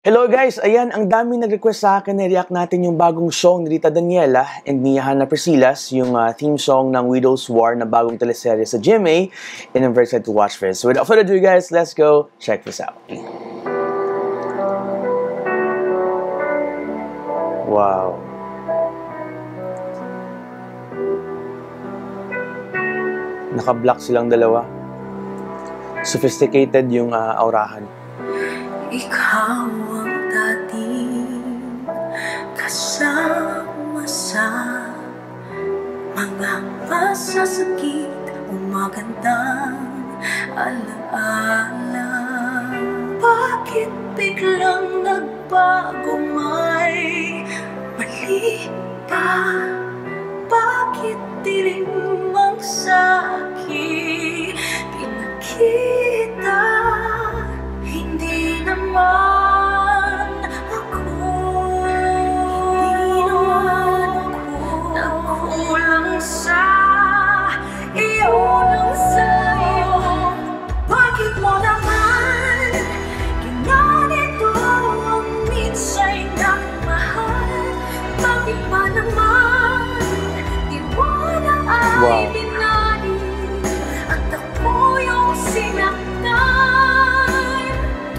Hello guys! Ayan, ang daming nag-request sa akin na i-react natin yung bagong song ni Rita Daniela and ni Hannah Priscilas, yung theme song ng Widow's War na bagong teleserye sa GMA, and I'm very excited to watch this. So without further ado guys, let's go check this out. Wow. Naka-block silang dalawa. Sophisticated yung aurahan. Ikaw ang dating kasama sa mga masasakit o magandang alaala. Bakit biglang nagbago, may mali ba? Bakit dilim ang sa'kin pinakita? Hindi naman ako nagkulang sa iyo ng sa'yo. Bakit mo naman ginanito ang minsa'y nagmahal? Bakit ba naman di mo na ay binali at ako yung sinaktan?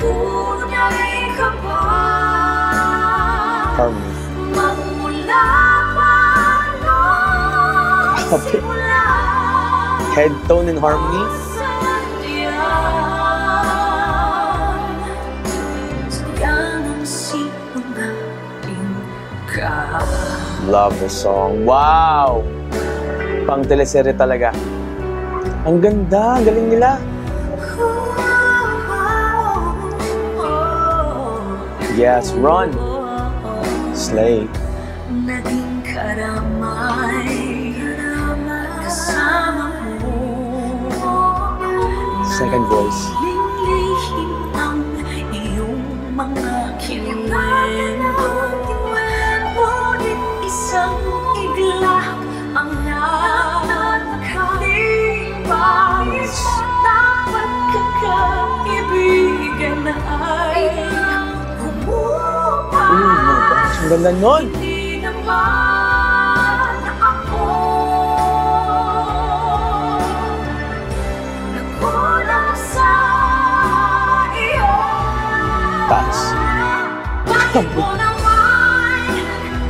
Tunay ka ba? Magmula pa nung simula Head tone and harmony. Sadyang ang sinungaling ka. Love the song. Wow! Pang teleserye talaga. Ang ganda, ang galing nila. Yes, run! Slay. Naging karamay kasama mo. Second voice. Lihim ang iyong mga kinuwento. Ngunit isang igla ang nakakalipas. Dapat kakaibigan na ay Ang ganda nun! hindi naman ako nagkulang sa iyo. Taas. Bakit mo naman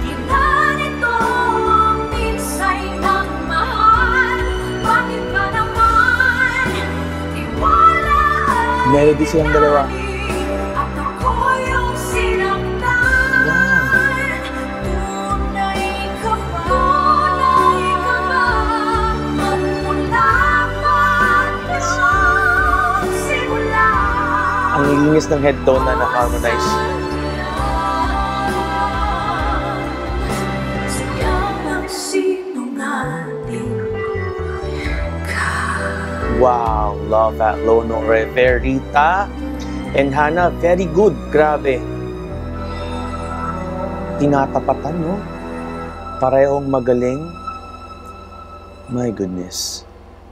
ginanito ang minsa'y nagmahal? Bakit ba naman iwala ay Melody silang dalawa. at ako yung sinaktan? Tunay ka ba? Magmula pa nung simula. Ang linis ng head tone na naka-harmonize. Sayang ang sinungaling ka. Wow! Love that low note right there. Rita and Hannah, very good. Grabe. Tinatapatan, no? Parehong magaling. My goodness.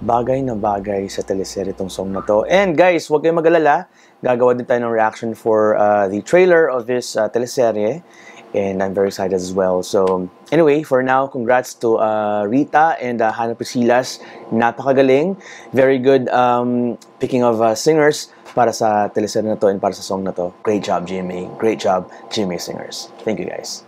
Bagay na bagay sa teleserye itong song na to. And guys, huwag kayong mag-alala. Gagawa din tayo ng reaction for the trailer of this teleserye. And I'm very excited as well. So, anyway, for now, congrats to Rita and Hannah Priscilas. Napakagaling. Very good picking of singers para sa teleserye na to and para sa song na to. Great job, GMA. Great job, GMA singers. Thank you, guys.